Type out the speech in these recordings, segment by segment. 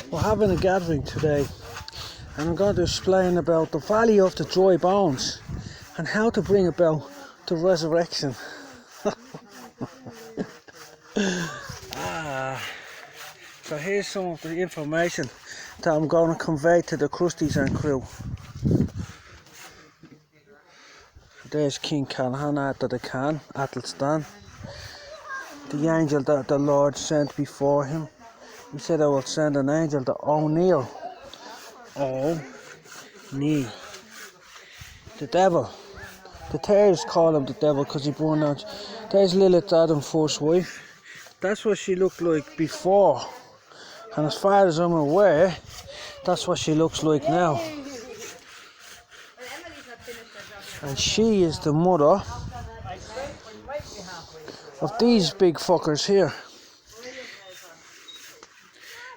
We're having a gathering today, and I'm going to explain about the valley of the dry bones and how to bring about the resurrection. So here's some of the information that I'm going to convey to the Crusties and crew. There's King Callahan after the Khan, Athelstan, the angel that the Lord sent before him. He said, I will send an angel to O'Neill. O'Neill. The devil. The terrorists call him the devil because he burned out. There's Lilith, Adam's first wife. That's what she looked like before. And as far as I'm aware, that's what she looks like now. And she is the mother of these big fuckers here.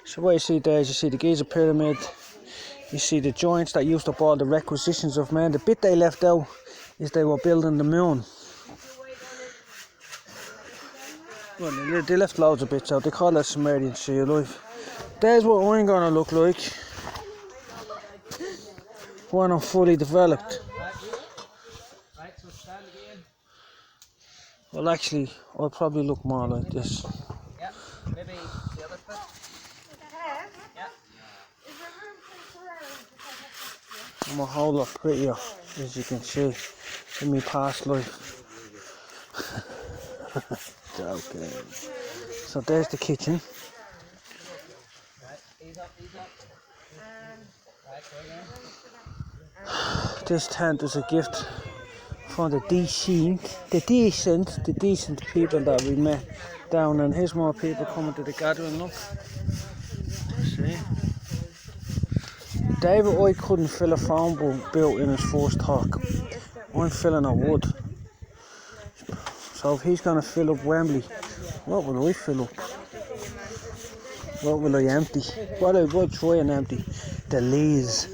So what you see there is you see the Giza pyramid, you see the giants that used up all the requisitions of man. The bit they left out is they were building the moon. Well, they left loads of bits out. They call that Sumerian Sea of Life. There's what I'm gonna look like when I'm fully developed. Well, actually, I'll probably look more like this. Yeah, maybe the other foot. Yeah. I'm a whole lot prettier, as you can see, in my past life. Okay. So there's the kitchen. This tent is a gift from the decent people that we met down, and here's more people coming to the gathering. Look, see, David, I couldn't fill a phone bill in his first talk. I'm filling a wood. So if he's gonna fill up Wembley, what will I fill up? What will I empty? What I will try and empty? The lees.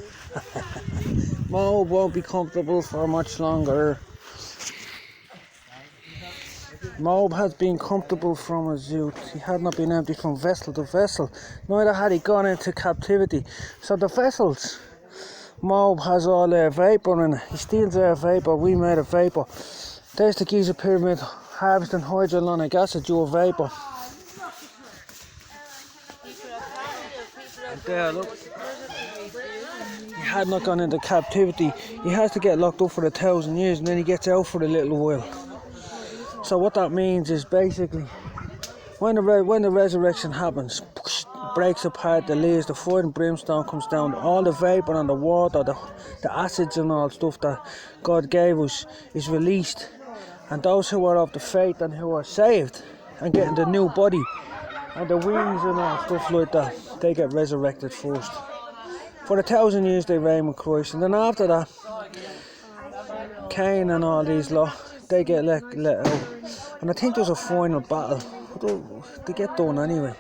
Mo won't be comfortable for much longer. Moab has been comfortable from his youth. He had not been empty from vessel to vessel, neither had he gone into captivity. So the vessels, Moab has all air vapour in it. He steals air vapour, we made a vapour. There's the Giza pyramid harvesting hydrolonic acid, your vapour. And there, look. He had not gone into captivity. He has to get locked up for 1,000 years and then he gets out for a little while. So what that means is basically when the resurrection happens, breaks apart the layers, the fire and brimstone comes down, all the vapour and the water, the acids and all stuff that God gave us is released, and those who are of the faith and who are saved and getting the new body and the wings and all stuff like that, they get resurrected first. For 1,000 years they reign with Christ, and then after that Cain and all these lot, they get let out. And I think there's a final battle. They get done anyway.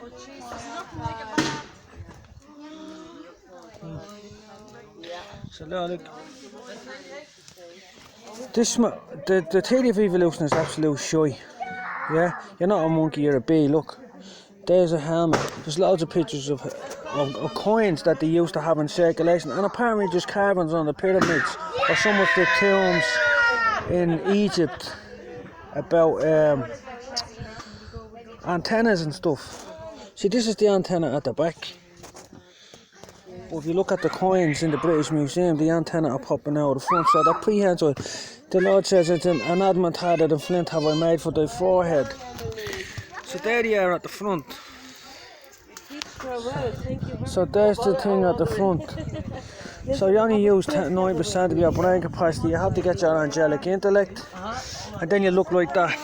So now look. The theory of evolution is absolute shy. Yeah? You're not a monkey, you're a bee. Look. There's a helmet. There's loads of pictures of coins that they used to have in circulation, and apparently just carvings on the pyramids or some of the tombs in Egypt about antennas and stuff. See, this is the antenna at the back. But if you look at the coins in the British Museum, the antenna are popping out the front, so they're prehensile. The Lord says, it's an adamant harder than flint have I made for thy forehead. So there they are at the front. So there's the thing at the front. So you only use 9% of your brain capacity. You have to get your angelic intellect, and then you look like that.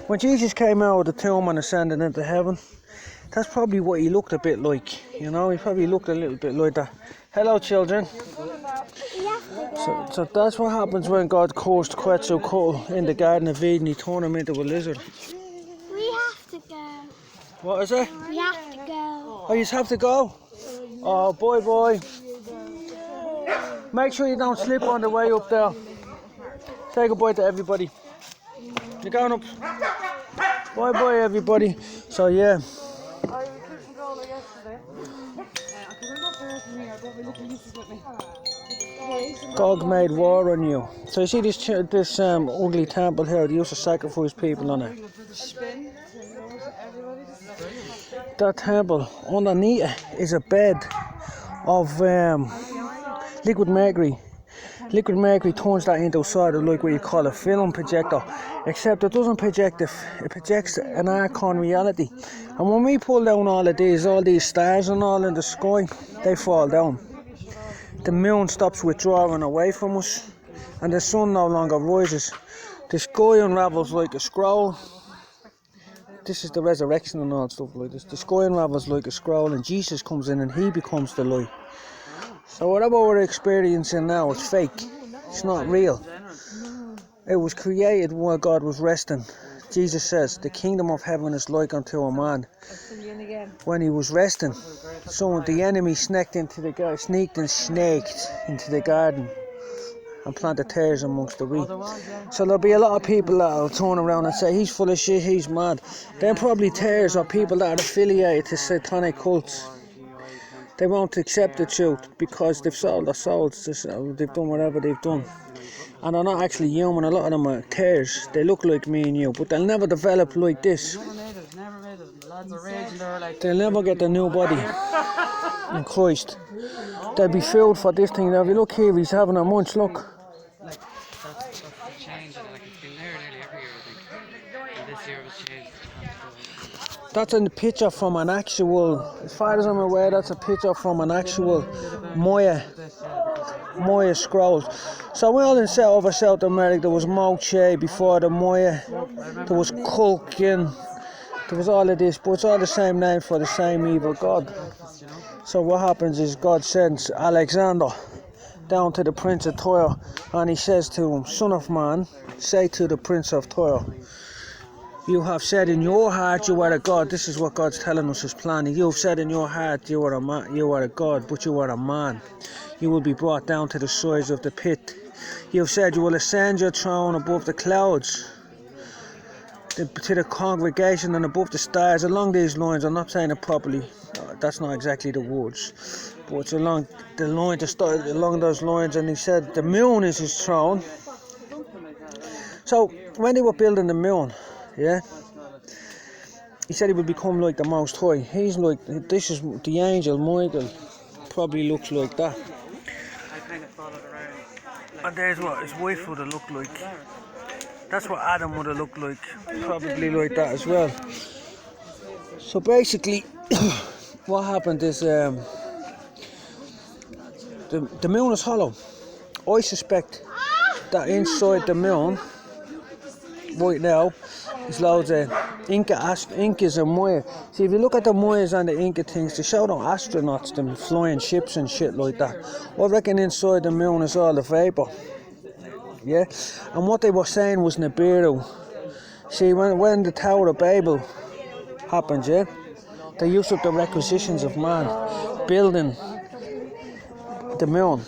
When Jesus came out of the tomb and ascended into heaven, that's probably what he looked a bit like. You know, he probably looked a little bit like that. Hello, children. So that's what happens when God cursed Quetzalcoatl in the Garden of Eden. He turned him into a lizard. We have to go. What is it? We have to go. Oh, you just have to go? Oh, boy. Make sure you don't slip on the way up there. Say goodbye to everybody. You're going up. Bye, everybody. So, yeah. Gog made war on you. So you see this ugly temple here, they used to sacrifice people on it. That temple, underneath it is a bed of liquid mercury. Liquid mercury turns that into sort of like what you call a film projector, except it doesn't project it projects an archon reality. And when we pull down all these stars and all in the sky, they fall down. The moon stops withdrawing away from us, and the sun no longer rises. The sky unravels like a scroll. This is the resurrection and all stuff like this. The sky unravels like a scroll, and Jesus comes in and he becomes the light. So whatever we're experiencing now is fake. It's not real. It was created while God was resting. Jesus says, the kingdom of heaven is like unto a man. When he was resting, so the enemy sneaked into the garden and planted tares amongst the wheat. So there'll be a lot of people that'll turn around and say, he's full of shit, he's mad. Then probably tares are people that are affiliated to satanic cults. They won't accept the truth because they've sold their souls, they've done whatever they've done. And they're not actually human, a lot of them are tares. They look like me and you, but they'll never develop like this. They'll never get the new body in Christ. They'll be filled for this thing. Now if you look here, he's having a munch, look. That's a picture from an actual, as far as I'm aware, that's a picture from an actual Maya scrolls. So well in over South America, there was Moche before the Maya, there was Kulkin, there was all of this, but it's all the same name for the same evil god. So what happens is God sends Alexander down to the Prince of Tyre, and he says to him, son of man, say to the Prince of Tyre, you have said in your heart you are a god. This is what God's telling us, his plan. You have said in your heart you are a man, you are a god, but you are a man. You will be brought down to the sides of the pit. You have said you will ascend your throne above the clouds, to the congregation and above the stars. Along these lines, I'm not saying it properly. That's not exactly the words, but it's along the line to start along those lines. And he said the moon is his throne. So when they were building the moon, yeah, he said he would become like the Most High. He's like, this is the angel Michael, probably looks like that. And there's what his wife would have looked like. That's what Adam would have looked like, probably like that as well. So basically, what happened is the moon is hollow. I suspect that inside the moon, right now, there's loads of Incas and Maya. See, if you look at the Mayas and the Inca things, they show them astronauts, them flying ships and shit like that. I reckon inside the moon is all the vapor. Yeah? And what they were saying was Nibiru. See, when the Tower of Babel happened, yeah, they used up the requisitions of man, building the moon.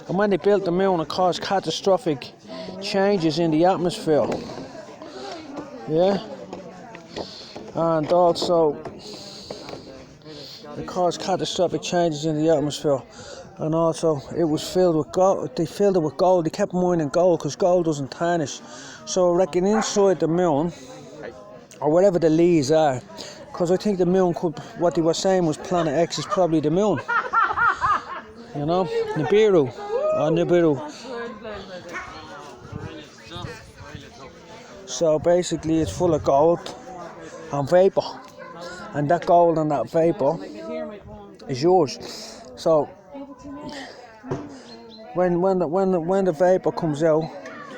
And when they built the moon, it caused catastrophic changes in the atmosphere, yeah, and also it caused catastrophic changes in the atmosphere, and also it was filled with gold. They filled it with gold. They kept mining gold because gold doesn't tarnish. So I reckon inside the moon, or wherever the leaves are, because I think the moon could, what they were saying was Planet X is probably the moon, you know, Nibiru. So basically it's full of gold and vapor, and that gold and that vapor is yours. So when the vapor comes out,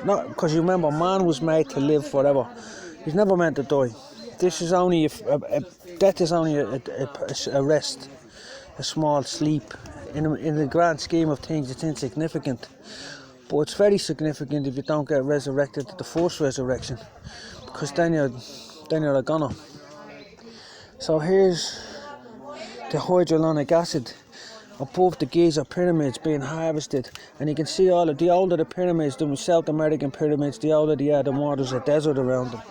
not because you remember man was made to live forever, he's never meant to die. This is only death is only a rest, a small sleep. In the grand scheme of things, it's insignificant, but it's very significant if you don't get resurrected at the first resurrection, because then you're a goner. So here's the hydrolonic acid above the Giza pyramids being harvested, and you can see all of the older the pyramids, the South American pyramids, the older they are, the more there's a desert around them.